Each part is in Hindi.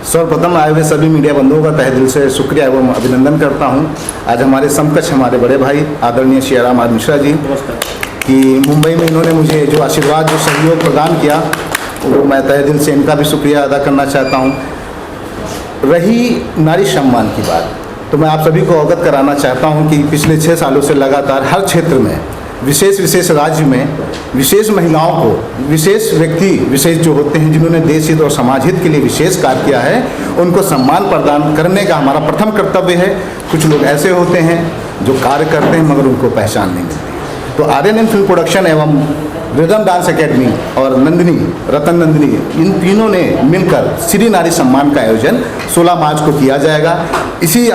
सर्वप्रथम आए हुए सभी मीडिया बंधुओं का तहे दिल से शुक्रिया एवं अभिनंदन करता हूं। आज हमारे समकक्ष हमारे बड़े भाई आदरणीय सियाराम मिश्रा जी कि मुंबई में इन्होंने मुझे जो आशीर्वाद जो सहयोग प्रदान किया वो मैं तहे दिल से इनका भी शुक्रिया अदा करना चाहता हूं। रही नारी सम्मान की बात, तो मैं आप सभी को अवगत कराना चाहता हूं कि पिछले 6 सालों से लगातार हर क्षेत्र में विशेष राज्य में विशेष महिलाओं को, विशेष व्यक्ति विशेष जो होते हैं जिन्होंने देश हित और समाज हित के लिए विशेष कार्य किया है, उनको सम्मान प्रदान करने का हमारा प्रथम कर्तव्य है। कुछ लोग ऐसे होते हैं जो कार्य करते हैं मगर उनको पहचान नहीं मिलती। तो आर्यन फिल्म प्रोडक्शन एवं रिदम डांस एकेडमी और नंदिनी, रतन नंदिनी, इन तीनों ने मिलकर श्री नारी सम्मान का आयोजन 16 मार्च को किया जाएगा। इसी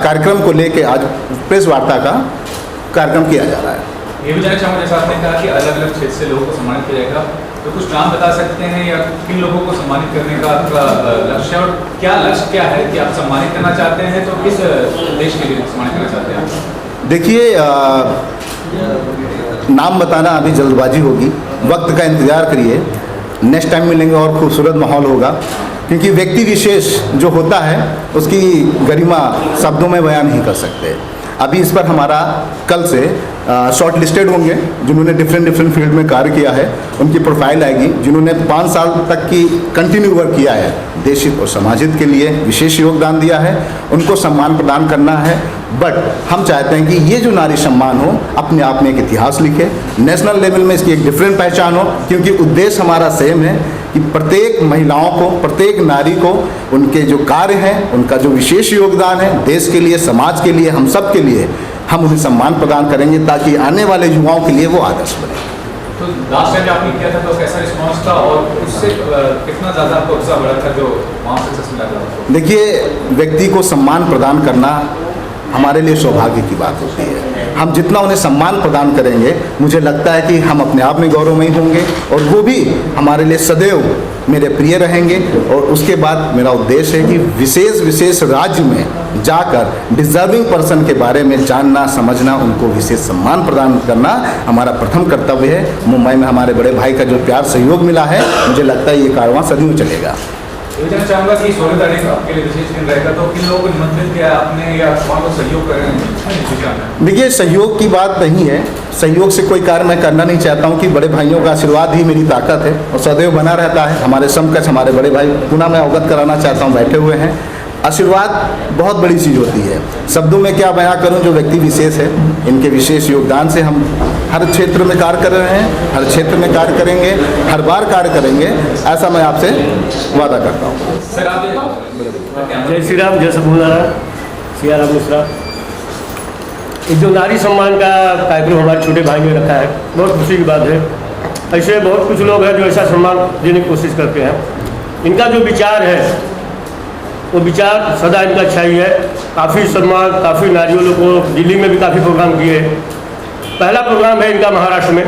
कार्यक्रम को लेकर आज प्रेस वार्ता का कार्यक्रम किया जा रहा है। ये भी जानना चाहूँगा, जैसा आपने कहा कि अलग अलग क्षेत्र से लोगों को सम्मानित किया जाएगा, तो कुछ नाम बता सकते हैं या किन लोगों को सम्मानित करने का आपका लक्ष्य और क्या लक्ष्य क्या है कि आप सम्मानित करना चाहते हैं, तो किस देश के लिए सम्मानित करना चाहते हैं? देखिए, नाम बताना अभी जल्दबाजी होगी, वक्त का इंतज़ार करिए, नेक्स्ट टाइम मिलेंगे और खूबसूरत माहौल होगा, क्योंकि व्यक्ति विशेष जो होता है उसकी गरिमा शब्दों में बयान नहीं कर सकते। अभी इस पर हमारा कल से शॉर्ट लिस्टेड होंगे जिन्होंने डिफरेंट फील्ड में कार्य किया है, उनकी प्रोफाइल आएगी। जिन्होंने 5 साल तक की कंटिन्यू वर्क किया है, देश हित और समाज हित के लिए विशेष योगदान दिया है, उनको सम्मान प्रदान करना है। बट हम चाहते हैं कि ये जो नारी सम्मान हो अपने आप में एक इतिहास लिखे, नेशनल लेवल में इसकी एक डिफरेंट पहचान हो, क्योंकि उद्देश्य हमारा सेम है कि प्रत्येक महिलाओं को, प्रत्येक नारी को उनके जो कार्य हैं, उनका जो विशेष योगदान है देश के लिए, समाज के लिए, हम सब के लिए, हम उन्हें सम्मान प्रदान करेंगे ताकि आने वाले युवाओं के लिए वो आदर्श बने। तो लास्ट टाइम आपने किया था तो कैसा रिस्पांस था और उससे कितना ज़्यादा आपको उत्साह बढ़ा था जो वहाँ सक्सेस मिला था? देखिए, व्यक्ति को सम्मान प्रदान करना हमारे लिए सौभाग्य की बात होती है। हम जितना उन्हें सम्मान प्रदान करेंगे, मुझे लगता है कि हम अपने आप में गौरवमयी होंगे और वो भी हमारे लिए सदैव मेरे प्रिय रहेंगे। और उसके बाद मेरा उद्देश्य है कि विशेष राज्य में जाकर डिजर्विंग पर्सन के बारे में जानना, समझना, उनको विशेष सम्मान प्रदान करना हमारा प्रथम कर्तव्य है। मुंबई में हमारे बड़े भाई का जो प्यार सहयोग मिला है, मुझे लगता है ये कारवां सदियों चलेगा। ये जानना चाहूँगा कि 16 तारीख आपके लिए विशेष दिन रहेगा, तो किन लोगों को निमंत्रित किया आपने या कौन को सहयोग करें? देखिए, सहयोग की बात नहीं है, सहयोग से कोई कार्य मैं करना नहीं चाहता हूँ कि बड़े भाइयों का आशीर्वाद ही मेरी ताकत है और सदैव बना रहता है। हमारे समकक्ष हमारे बड़े भाई पुनः मैं अवगत कराना चाहता हूँ, बैठे हुए हैं। आशीर्वाद बहुत बड़ी चीज़ होती है, शब्दों में क्या बयां करूं। जो व्यक्ति विशेष है, इनके विशेष योगदान से हम हर क्षेत्र में कार्य कर रहे हैं, हर क्षेत्र में कार्य करेंगे, हर बार कार्य करेंगे, ऐसा मैं आपसे वादा करता हूँ। सर आप जय श्री राम, जय सभुनारायण, सियाराम मिश्रा। ये जो नारी सम्मान का कार्यक्रम हमारे छोटे भाई ने रखा है, बहुत खुशी की बात है। ऐसे बहुत कुछ लोग हैं जो ऐसा सम्मान देने की कोशिश करते हैं। इनका जो विचार है वो विचार सदा इनका अच्छा ही है। काफ़ी सम्मान, काफ़ी नारियों को दिल्ली में भी काफ़ी प्रोग्राम किए हैं। पहला प्रोग्राम है इनका महाराष्ट्र में।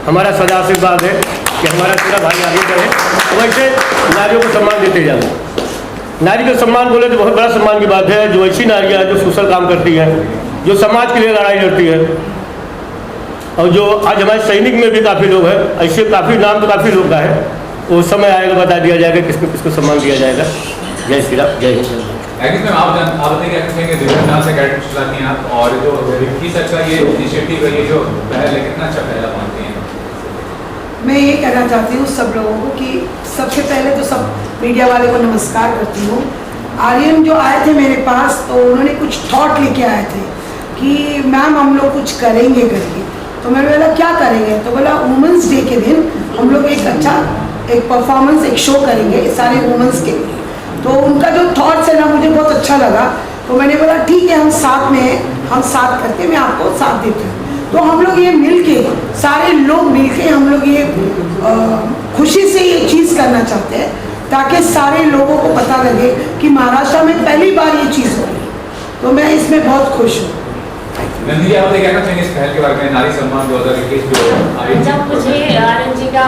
हमारा सदा आशीर्वाद है कि हमारा पूरा भाई आगे बढ़े, तो वैसे नारियों को सम्मान देते जाए। नारी का सम्मान बोले तो बहुत बड़ा सम्मान की बात है। जो ऐसी नारियाँ जो सोशल काम करती हैं, जो समाज के लिए लड़ाई लड़ती है, और जो आज हमारे सैनिक में भी काफ़ी लोग हैं, ऐसे काफ़ी नाम तो काफ़ी लोग का है। वो समय आएगा, बता दिया जाएगा किसको किसको सम्मान दिया जाएगा। जय श्री राम, जय हिंद। आप बताइए रिदम डांस एकेडमी चलाती हैं आप, और जो रिक्की सर का ये इनिशिएटिव है, ये जो पहल है, कितना अच्छा पहला मानते हैं? मैं ये कहना चाहती हूँ सब लोगों को कि सबसे पहले तो सब मीडिया वाले को नमस्कार करती हूँ। आर्यन जो आए थे मेरे पास, तो उन्होंने कुछ थॉट लेके आए थे कि मैम हम लोग कुछ करेंगे करके। तो मैंने बोला क्या करेंगे? तो बोला वुमेंस डे के दिन हम लोग एक अच्छा एक परफॉर्मेंस, एक शो करेंगे सारे वुमेंस के लिए। तो उनका जो थॉट्स है ना, मुझे बहुत अच्छा लगा। तो मैंने बोला ठीक है, हम साथ में हैं, हम साथ करके मैं आपको साथ देती हूँ। तो हम लोग ये मिलके, सारे लोग मिलके हम लोग ये खुशी से ये चीज़ करना चाहते हैं ताकि सारे लोगों को पता लगे कि महाराष्ट्र में पहली बार ये चीज़ हो रही है। तो मैं इसमें बहुत खुश हूँ। नंदी जी, आप कहना चाहेंगे इस पहल के बारे में, नारी सम्मान 2021 जो जब मुझे आर्यन जी का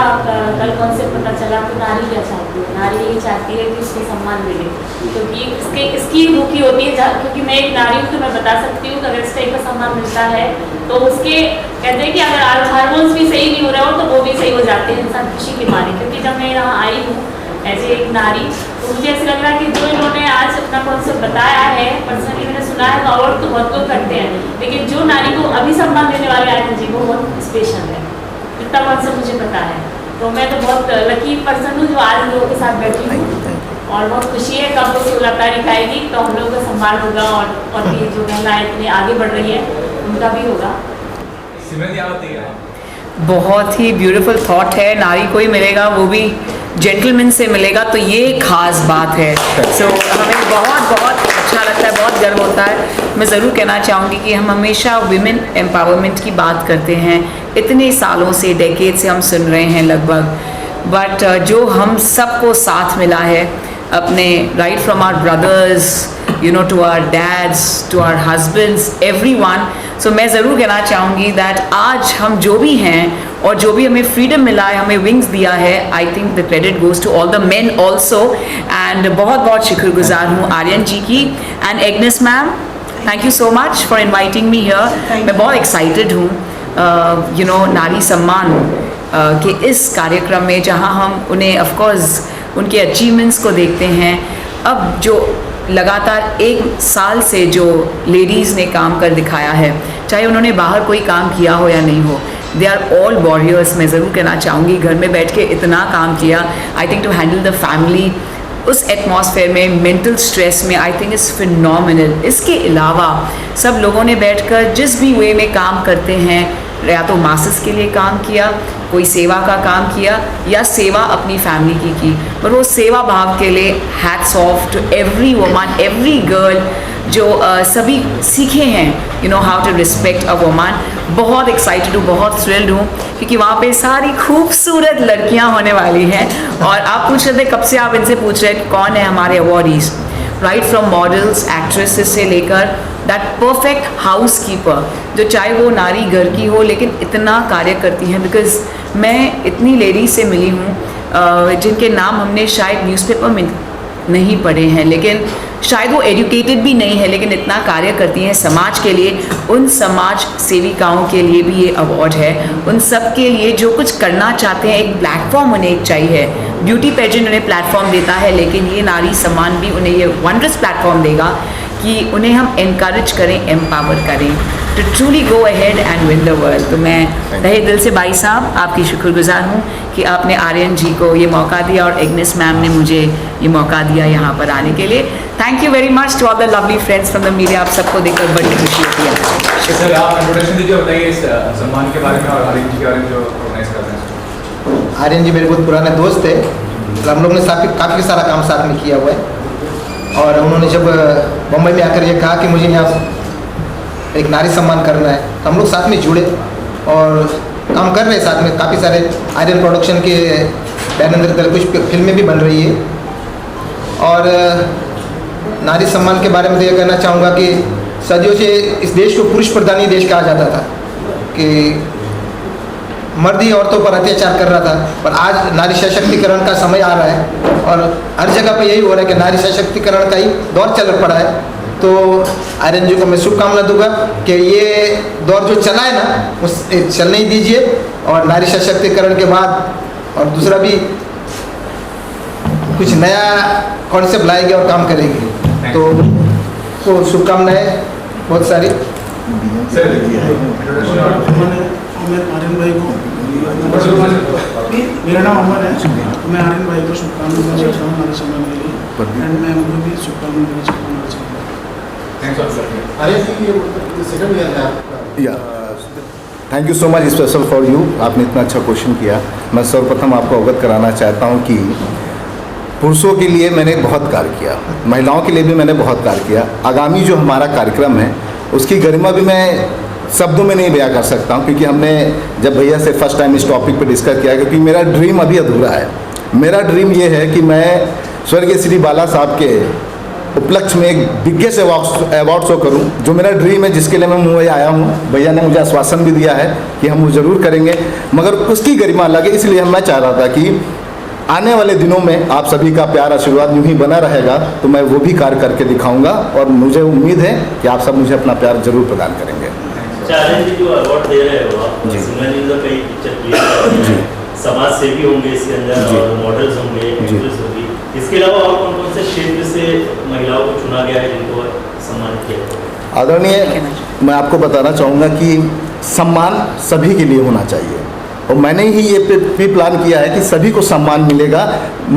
कल कॉन्सेप्ट पता चला तो नारी क्या चाहती है, नारी ये चाहती है कि उसको सम्मान मिले, क्योंकि इसकी रुखी होती है। क्योंकि मैं एक नारी हूँ तो मैं बता सकती हूँ कि अगर इस टाइप का सम्मान मिलता है तो उसके कहते हैं कि अगर हार्मोन्स भी सही नहीं हो रहे हो तो वो भी सही हो जाते हैं इंसान खुशी के मारे। क्योंकि जब मैं यहाँ आई हूँ एज एक नारी। तो मुझे ऐसा लग रहा है कि जो इन्होंने आज अपना कॉन्सेप्ट बताया है, पर्सनली मैंने सुना है अवार्ड तो बहुत लोग करते हैं, लेकिन जो नारी को अभी सम्मान देने वाले आर्यन जी को बहुत स्पेशल है, इतना कॉन्सेप्ट मुझे पता है। तो मैं तो बहुत लकी पर्सन हूँ जो आज लोगों के साथ बैठी हूँ, और बहुत खुशी है कब वो 16 तारीख आएगी तो हम लोगों का सम्मान होगा, और ये जो महिलाएं इतनी आगे बढ़ रही है उनका भी होगा। सिमरन क्या होती है? बहुत ही ब्यूटीफुल थॉट है, नारी को ही मिलेगा, वो भी जेंटलमैन से मिलेगा, तो ये खास बात है। सो हमें बहुत बहुत अच्छा लगता है, बहुत गर्व होता है। मैं ज़रूर कहना चाहूँगी कि हम हमेशा विमेन एम्पावरमेंट की बात करते हैं, इतने सालों से, डेकेड से हम सुन रहे हैं लगभग, बट जो हम सबको साथ मिला है अपने right from our brothers, you know, to our dads, to our husbands, everyone. So मैं ज़रूर कहना चाहूँगी that आज हम जो भी हैं और जो भी हमें freedom मिला है, हमें wings दिया है, I think the credit goes to all the men also. And बहुत बहुत शुक्रगुजार हूँ आर्यन जी की, and Agnes ma'am, thank you so much for inviting me here. मैं बहुत excited हूँ, you know, नारी सम्मान के इस कार्यक्रम में, जहाँ हम उन्हें of course उनके अचीवमेंट्स को देखते हैं। अब जो लगातार 1 साल से जो लेडीज़ ने काम कर दिखाया है, चाहे उन्होंने बाहर कोई काम किया हो या नहीं हो, दे आर ऑल वॉरियर्स। मैं ज़रूर कहना चाहूँगी, घर में बैठ के इतना काम किया, I think to handle the family उस एटमॉस्फेयर में, मेंटल स्ट्रेस में, आई थिंक इज़ फिनोमिनल। इसके अलावा सब लोगों ने बैठकर जिस भी वे में काम करते हैं, या तो मासेस के लिए काम किया, कोई सेवा का काम किया, या सेवा अपनी फैमिली की, पर वो सेवा भाव के लिए hats off to every woman, every girl, जो सभी सीखे हैं, you know, how to respect a woman. बहुत एक्साइटेड हूँ, बहुत थ्रिल्ड हूँ, क्योंकि वहाँ पे सारी खूबसूरत लड़कियाँ होने वाली हैं। और आप पूछ रहे थे कब से, आप इनसे पूछ रहे हैं कौन है हमारे awardees, right from models, actresses से लेकर दैट परफेक्ट हाउस कीपर, जो चाहे वो नारी घर की हो लेकिन इतना कार्य करती हैं। बिकॉज मैं इतनी लेडीज से मिली हूँ जिनके नाम हमने शायद न्यूज़पेपर में नहीं पढ़े हैं, लेकिन शायद वो एजुकेटेड भी नहीं है, लेकिन इतना कार्य करती हैं समाज के लिए। उन समाज सेविकाओं के लिए भी ये अवार्ड है, उन सब के लिए जो कुछ करना चाहते हैं, एक प्लेटफॉर्म उन्हें चाहिए। ब्यूटी पेजेंट उन्हें प्लेटफॉर्म देता है, लेकिन ये नारी सम्मान भी उन्हें ये वंडरस प्लेटफॉर्म देगा कि उन्हें हम इनकरेज करें, एम्पावर करें to truly go ahead and win the world. तो मैं तहे दिल से भाई साहब आपकी शुक्रगुजार हूँ कि आपने आर्यन जी को ये मौका दिया, और एग्नेस मैम ने मुझे ये मौका दिया यहाँ पर आने के लिए। Thank you very much to all the lovely friends from the media. आप सबको देखकर बड़ी खुशी होती है। सर आप इंट्रोडक्शन दीजिए, बताइए इस सम्मान के बारे में और आर्यन जी के बारे में जो ऑर्गेनाइज कर रहे हैं। आर्यन जी मेरे बहुत पुराने दोस्त थे, हम लोग ने काफ़ी सारा काम साथ में किया हुआ है। और उन्होंने जब मुंबई में आकर ये कहा कि मुझे यहाँ एक नारी सम्मान करना है, तो हम लोग साथ में जुड़े और काम कर रहे हैं साथ में। काफ़ी सारे आर्यन प्रोडक्शन के बैनर अंदर कुछ फिल्में भी बन रही है। और नारी सम्मान के बारे में तो ये कहना चाहूँगा कि सदियों से इस देश को पुरुष प्रधान ही देश कहा जाता था, कि मर्द ही औरतों पर अत्याचार कर रहा था, पर आज नारी सशक्तिकरण का समय आ रहा है और हर जगह पे यही हो रहा है कि नारी सशक्तिकरण का ही दौर चल पड़ा है। तो आर्यन जी को मैं शुभकामना दूंगा कि ये दौर जो चला है ना, उस चलने ही दीजिए, और नारी सशक्तिकरण के बाद और दूसरा भी कुछ नया कॉन्सेप्ट लाएंगे और काम करेंगे। तो शुभकामनाएं बहुत सारी। आर्यन भाई को, मेरा नाम अमर है, मैं आर्यन भाई को शुभकामनाएं देना चाहता हूँ हमारे समय के लिए, एंड मैं उनको भी शुभकामनाएं देना चाहता हूँ। Thank you so much special for you. आपने इतना अच्छा क्वेश्चन किया। मैं सर्वप्रथम आपको अवगत कराना चाहता हूँ कि पुरुषों के लिए मैंने बहुत कार्य किया, महिलाओं के लिए भी मैंने बहुत कार्य किया। आगामी जो हमारा कार्यक्रम है उसकी गरिमा भी मैं शब्दों में नहीं बयां कर सकता हूं, क्योंकि हमने जब भैया से फर्स्ट टाइम इस टॉपिक पर डिस्कस किया, क्योंकि मेरा ड्रीम अभी अधूरा है। मेरा ड्रीम ये है कि मैं स्वर्गीय श्री बाला साहब के उपलक्ष्य में एक बिगेस्ट अवार्ड शो करूं, जो मेरा ड्रीम है, जिसके लिए मैं मुंबई आया हूं। भैया ने मुझे आश्वासन भी दिया है कि हम वो ज़रूर करेंगे, मगर उसकी गरिमा अलग है। इसलिए मैं चाह रहा था कि आने वाले दिनों में आप सभी का प्यार आशीर्वाद यूं ही बना रहेगा, तो मैं वो भी कार्य करके दिखाऊंगा, और मुझे उम्मीद है कि आप सब मुझे अपना प्यार जरूर प्रदान करेंगे। आर्यन जी जो अवार्ड दे रहे हो आप, सिमरन जी तो कई पिक्चर किए, समाज सेवी होंगे इसके अंदर, और मॉडल्स होंगे, एक्ट्रेस होगी, इसके अलावा और कौन कौन से क्षेत्र से महिलाओं को चुना गया है जिनको सम्मानित किया गया? आदरणीय, मैं आपको बताना चाहूँगा कि सम्मान सभी के लिए होना चाहिए और मैंने ही ये भी प्लान किया है कि सभी को सम्मान मिलेगा,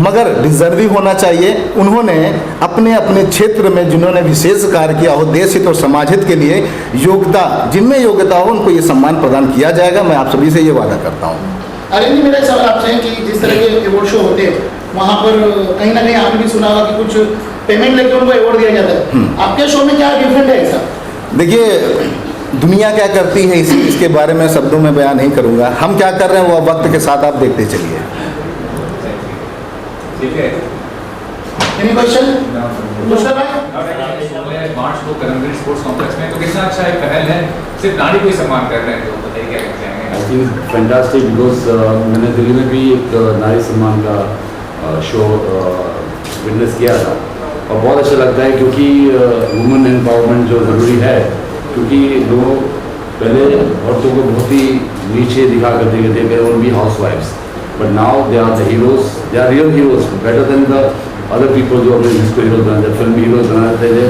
मगर डिजर्विंग होना चाहिए। उन्होंने अपने अपने क्षेत्र में जिन्होंने विशेष कार्य किया हो, देश हित और समाज हित के लिए योग्यता, जिनमें योग्यता हो उनको ये सम्मान प्रदान किया जाएगा। मैं आप सभी से ये वादा करता हूँ। आर्यन जी, मेरा एक सवाल आपसे है कि जिस तरह के अवार्ड शो होते हैं वहाँ पर कहीं ना कहीं आपने भी सुना होगा कि कुछ पेमेंट लेके उनको अवार्ड दिया जाता है, आपके शो में क्या डिफरेंट है ऐसा? देखिए, दुनिया क्या करती है इसके बारे में शब्दों में बयान नहीं करूँगा। हम क्या कर रहे हैं वो वक्त के साथ आप देखते चलिए। ठीक है। Any question? दूसरा भाई, मार्च को करमगढ़ स्पोर्ट्स कॉम्प्लेक्स में, तो कितना अच्छा एक पहल है, सिर्फ नारी को ही सम्मान कर रहे हैं, तो बताइए क्या कहना चाहेंगे? आई थिंक फैंटास्टिक, बिकॉज मैंने दिल्ली में भी एक नारी सम्मान का शो विटनेस किया था और बहुत अच्छा लगता है क्योंकि वुमेन एम्पावरमेंट जो ज़रूरी है, क्योंकि लोग पहले औरतों को बहुत ही नीचे दिखा करते थे, दे वुड बी हाउस वाइफ्स, but now they are the heroes, they are real heroes, better than the other people जो अपने जिसको हीरोज बनाते, फिल्म हीरोज बनाते थे,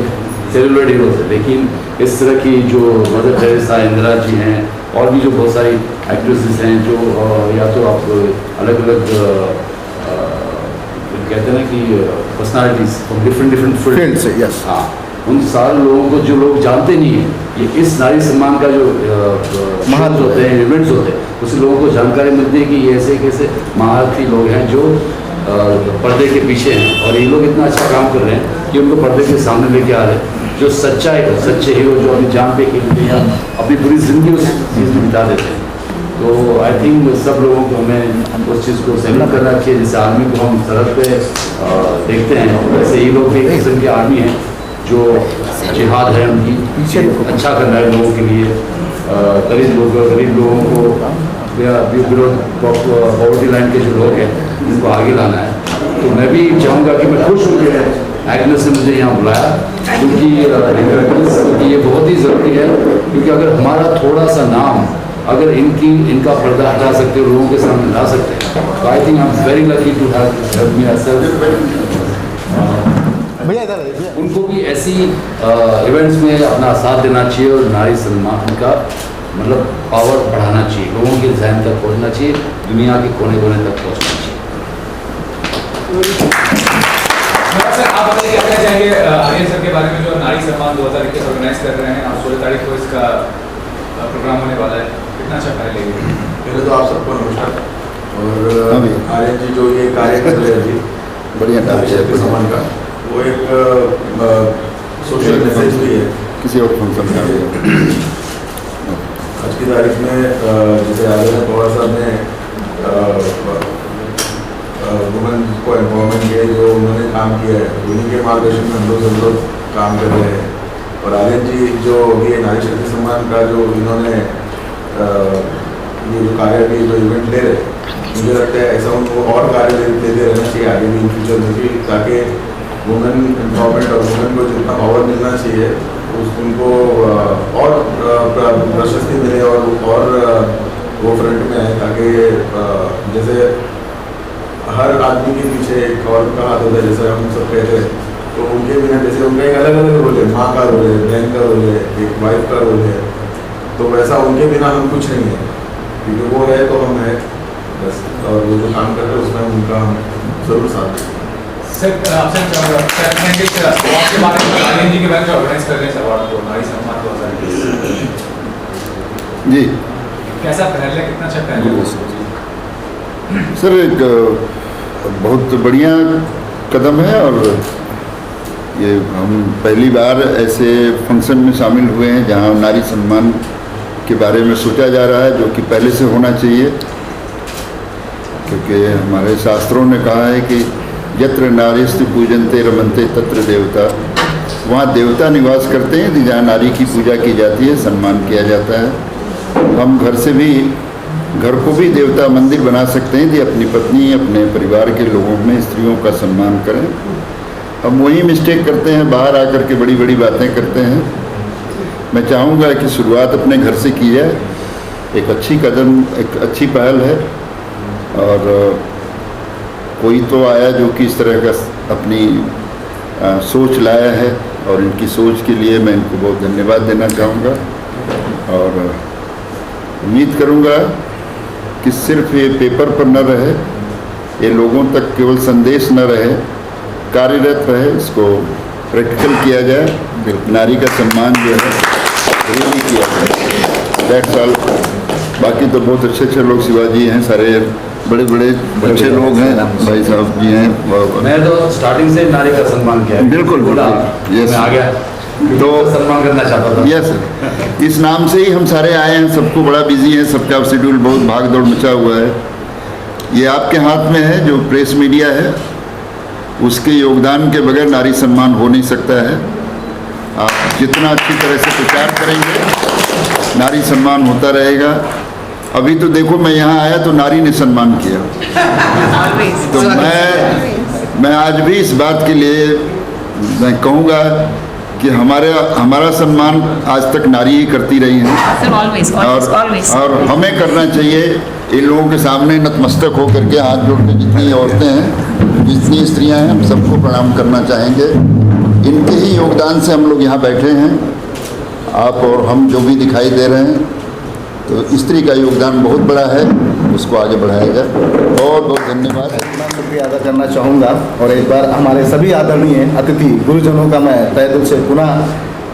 सेलिब्रेट हीरोज है। लेकिन इस तरह की जो मदर टेरेसा, इंदिरा जी हैं और भी जो बहुत सारी एक्ट्रेसेस हैं जो या तो आप अलग अलग कहते हैं ना कि पर्सनालिटीज फ्रॉम डिफरेंट फील्ड से, यस, हाँ, उन सारे लोगों को जो लोग जानते नहीं हैं, ये इस नारी सम्मान का जो महत्व होते हैं, इवेंट्स होते हैं, उससे लोगों को जानकारी मिलती है कि ये ऐसे कैसे महारथी लोग हैं जो पर्दे के पीछे हैं और ये लोग इतना अच्छा काम कर रहे हैं कि उनको पर्दे के सामने लेके आ रहे हैं। जो सच्चे हीरो जो अपनी जान पे खेलते हैं, अपनी पूरी ज़िंदगी उस चीज़ में बिता देते हैं। तो आई थिंक सब लोगों को हमें उस चीज़ को सैल्यूट करना चाहिए। जैसे आर्मी को हम सरहद पे देखते हैं, वैसे ये लोग भी एक किस्म की आर्मी है जो जिहाद है उनकी, अच्छा करना है लोगों के लिए, गरीब लोगों को, पॉवर्टी लाइन के जो लोग हैं उनको आगे लाना है। तो मैं भी चाहूँगा कि मैं खुश हूँ कि एग्नेस ने मुझे यहाँ बुलाया, क्योंकि ये बहुत ही ज़रूरी है, क्योंकि अगर हमारा थोड़ा सा नाम अगर इनका पर्दा हटा सकते हो, लोगों के सामने ला सकते हैं, तो I think I am very lucky to have myself. उनको भी ऐसी इवेंट्स में अपना साथ देना चाहिए और नारी सम्मान का मतलब पावर बढ़ाना चाहिए, लोगों के जहन तक पहुंचना चाहिए, दुनिया के कोने कोने तक पहुंचना चाहिए। सर, आप बताइए क्या कहना चाहेंगे आर्यन सर के बारे में, जो नारी सम्मान 2021 ऑर्गेनाइज कर रहे हैं, आप 16 तारीख को इसका प्रोग्राम होने वाला है, कितना अच्छा पहल है? पहले तो आप सबको नमस्कार। और आर्यन जी जो ये कार्य कर रहे हैं जी, बढ़िया नारी सम्मान का, वो एक सोशल मैसेज भी है। किसी और फंक्शन का आज की तारीख में जैसे आर्यन पवार साहब ने वुमेन को एम्पावरमेंट के जो उन्होंने काम किया है, उन्हीं के मार्गदर्शन में हम लोग काम कर रहे हैं। और आर्यन जी जो ये नारी शक्ति सम्मान का जो इन्होंने ये जो कार्य की जो इवेंट ले रहे हैं, मुझे लगता है ऐसा उनको और कार्य लेते रहना चाहिए आगे भी इन फ्यूचर में भी, ताकि वुमेन एम्पावरमेंट और वुमेन को जितना पावर मिलना चाहिए उनको और प्रशस्ति मिले और वो फ्रंट में आए, ताकि जैसे हर आदमी के पीछे एक औरत का हाथ होता है, जैसे हम सब कहते हैं, तो उनके बिना जैसे उनका एक अलग अलग रोल है, माँ का रोल है, बहन का रोल है, एक वाइफ का रोल है, तो वैसा उनके बिना हम कुछ नहीं है, क्योंकि वो है तो हम है बस, और वो जो काम कर रहे हैं उसमें उनका हम जरूर साथ दें। सर, आपसे आपके बारे में आर्यन जी के बारे में ऑर्गेनाइज कर रहे हैं अवार्ड को, नारी सम्मान 2021 जी, कैसा पहल है, कितना अच्छा पहल है? सर, एक बहुत बढ़िया कदम है और ये हम पहली बार ऐसे फंक्शन में शामिल हुए हैं जहां नारी सम्मान के बारे में सोचा जा रहा है, जो कि पहले से होना चाहिए, क्योंकि हमारे शास्त्रों ने कहा है कि यत्र नारीस्ति पूजन्ते रमन्ते तत्र देवता, वहाँ देवता निवास करते हैं जहाँ नारी की पूजा की जाती है, सम्मान किया जाता है। हम घर को भी देवता मंदिर बना सकते हैं यदि अपनी पत्नी, अपने परिवार के लोगों में स्त्रियों का सम्मान करें। हम वही मिस्टेक करते हैं, बाहर आकर के बड़ी बड़ी बातें करते हैं। मैं चाहूँगा कि शुरुआत अपने घर से की जाए, एक अच्छी कदम, एक अच्छी पहल है और कोई तो आया जो कि इस तरह का अपनी सोच लाया है, और इनकी सोच के लिए मैं इनको बहुत धन्यवाद देना चाहूँगा। और उम्मीद करूँगा कि सिर्फ ये पेपर पर न रहे, ये लोगों तक केवल संदेश न रहे, कार्यरत रहे, इसको प्रैक्टिकल किया जाए, नारी का सम्मान जो है रियली किया जाए। That's all. बाकी तो बहुत अच्छे अच्छे लोग शिवाजी हैं, सारे बड़े बड़े अच्छे लोग हैं, भाई साहब जी हैं। मैं तो स्टार्टिंग से नारी का सम्मान किया है। बिल्कुल मैं आ गया तो सम्मान करना चाहता था। यस सर, इस नाम से ही हम सारे आए हैं। सबको बड़ा बिजी है, सबका शेड्यूल बहुत भाग दौड़ मचा हुआ है। ये आपके हाथ में है, जो प्रेस मीडिया है उसके योगदान के बगैर नारी सम्मान हो नहीं सकता है। आप जितना अच्छी तरह से प्रचार करेंगे नारी सम्मान होता रहेगा। अभी तो देखो, मैं यहाँ आया तो नारी ने सम्मान किया, तो मैं आज भी इस बात के लिए मैं कहूँगा कि हमारा सम्मान आज तक नारी ही करती रही है, और हमें करना चाहिए। इन लोगों के सामने नतमस्तक होकर के हाथ जोड़ के जितनी औरतें हैं, जितनी स्त्रियां हैं, हम सबको प्रणाम करना चाहेंगे। इनके ही योगदान से हम लोग यहाँ बैठे हैं। आप और हम जो भी दिखाई दे रहे हैं, तो स्त्री का योगदान बहुत बड़ा है, उसको आगे बढ़ाया जाए। बहुत बहुत धन्यवाद। मैं शुक्रिया अदा करना चाहूँगा, और एक बार हमारे सभी आदरणीय अतिथि गुरुजनों का मैं तहे दिल से पुनः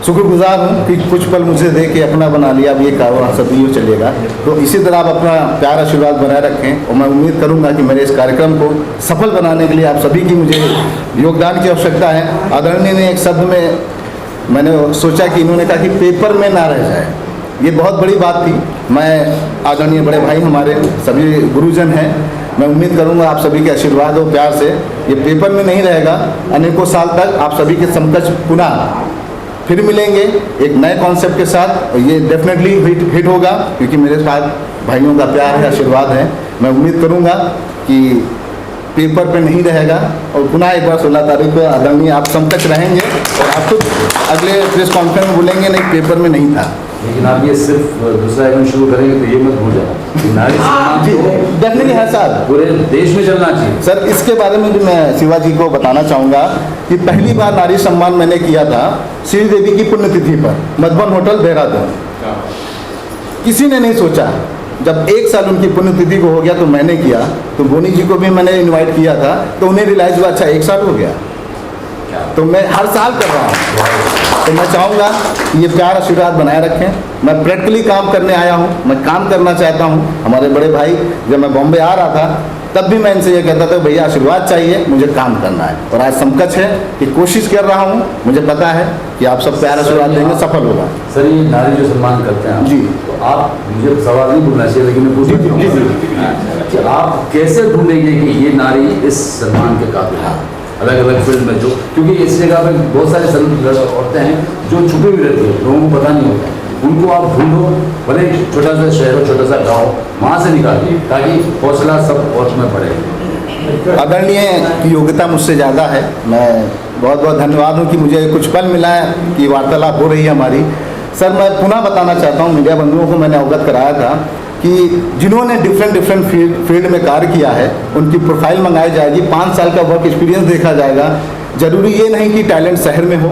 शुक्रगुजार हूँ कि कुछ पल मुझे दे के अपना बना लिया। अब ये कारोबार सदियों चलेगा, तो इसी तरह आप अपना प्यार आशीर्वाद बनाए रखें, और मैं उम्मीद करूँगा कि मेरे इस कार्यक्रम को सफल बनाने के लिए आप सभी की मुझे योगदान की आवश्यकता है। आदरणीय ने एक शब्द में मैंने सोचा कि इन्होंने कहा कि पेपर में ना रह जाए, ये बहुत बड़ी बात थी। मैं आदरणीय बड़े भाई हमारे सभी गुरुजन हैं, मैं उम्मीद करूंगा आप सभी के आशीर्वाद और प्यार से ये पेपर में नहीं रहेगा। अनेकों साल तक आप सभी के समकक्ष पुनः फिर मिलेंगे एक नए कॉन्सेप्ट के साथ, और ये डेफिनेटली हिट होगा, क्योंकि मेरे साथ भाइयों का प्यार है, आशीर्वाद है। मैं उम्मीद करूंगा कि पेपर पे नहीं रहेगा, और पुनः एक बार 16 तारीख को आदरणीय आप समकक्ष रहेंगे, और आप खुद अगले प्रेस कॉन्फ्रेंस में बोलेंगे नहीं पेपर में नहीं था। लेकिन आप ये सिर्फ दूसरा इवेंट शुरू करेंगे तो ये मत भूल जाना कि नारी सम्मान डेफिनेटली है सर, पूरे देश में चलना चाहिए। सर इसके बारे में भी मैं शिवाजी को बताना चाहूँगा कि पहली बार नारी सम्मान मैंने किया था श्री देवी की पुण्यतिथि पर, मधुबन होटल देहरादून। किसी ने नहीं सोचा, जब 1 साल उनकी पुण्यतिथि को हो गया तो मैंने किया, तो बोनी जी को भी मैंने इनवाइट किया था, तो उन्हें रियलाइज हुआ अच्छा 1 साल हो गया, तो मैं हर साल कर रहा हूँ। तो मैं चाहूँगा कि ये प्यार आशीर्वाद बनाए रखें। मैं प्रैक्टिकली काम करने आया हूँ, मैं काम करना चाहता हूँ। हमारे बड़े भाई जब मैं बॉम्बे आ रहा था तब भी मैं इनसे ये कहता था भैया आशीर्वाद चाहिए, मुझे काम करना है, और आज समकक्ष है कि कोशिश कर रहा हूँ। मुझे पता है कि आप सब प्यार आशीर्वाद देंगे, सफल होगा। सर ये नारी जो सम्मान करते हैं जी, तो आप, मुझे सवाल नहीं पूछना चाहिए लेकिन मैं पूछना कि आप कैसे ढूंढेंगे कि ये नारी इस सम्मान के काबिल है अलग अलग फील्ड में, जो क्योंकि इस जगह पे बहुत सारी औरतें हैं जो छुपी हुई रहती है, लोगों को पता नहीं होता, उनको आप ढूंढो, भले छोटा सा शहर हो, छोटा सा गाँव, वहाँ से निकालिए ताकि हौसला सब औरत में बढ़े। आदरणीय की योग्यता मुझसे ज़्यादा है। मैं बहुत बहुत धन्यवाद हूँ कि मुझे कुछ पल मिला है कि वार्तालाप हो रही है हमारी। सर मैं पुनः बताना चाहता हूँ, मीडिया बंधुओं को मैंने अवगत कराया था कि जिन्होंने डिफरेंट फील्ड में कार्य किया है उनकी प्रोफाइल मंगाई जाएगी, 5 साल का वर्क एक्सपीरियंस देखा जाएगा। ज़रूरी ये नहीं कि टैलेंट शहर में हो,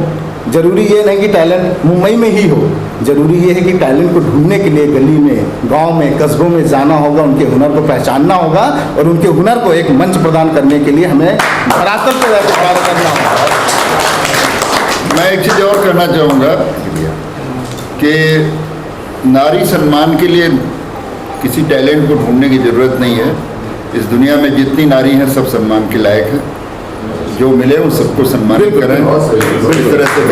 ज़रूरी ये नहीं कि टैलेंट मुंबई में ही हो, ज़रूरी ये है कि टैलेंट को ढूंढने के लिए गली में, गांव में, कस्बों में जाना होगा, उनके हुनर को पहचानना होगा, और उनके हुनर को एक मंच प्रदान करने के लिए हमें धरातल पर रहकर कार्य करना होगा। मैं एक चीज़ और कहना चाहूँगा कि नारी सम्मान के लिए किसी टैलेंट को ढूंढने की ज़रूरत नहीं है। इस दुनिया में जितनी नारी हैं सब सम्मान के लायक हैं। जो मिले उन सबको सम्मानित करें, इस तरह से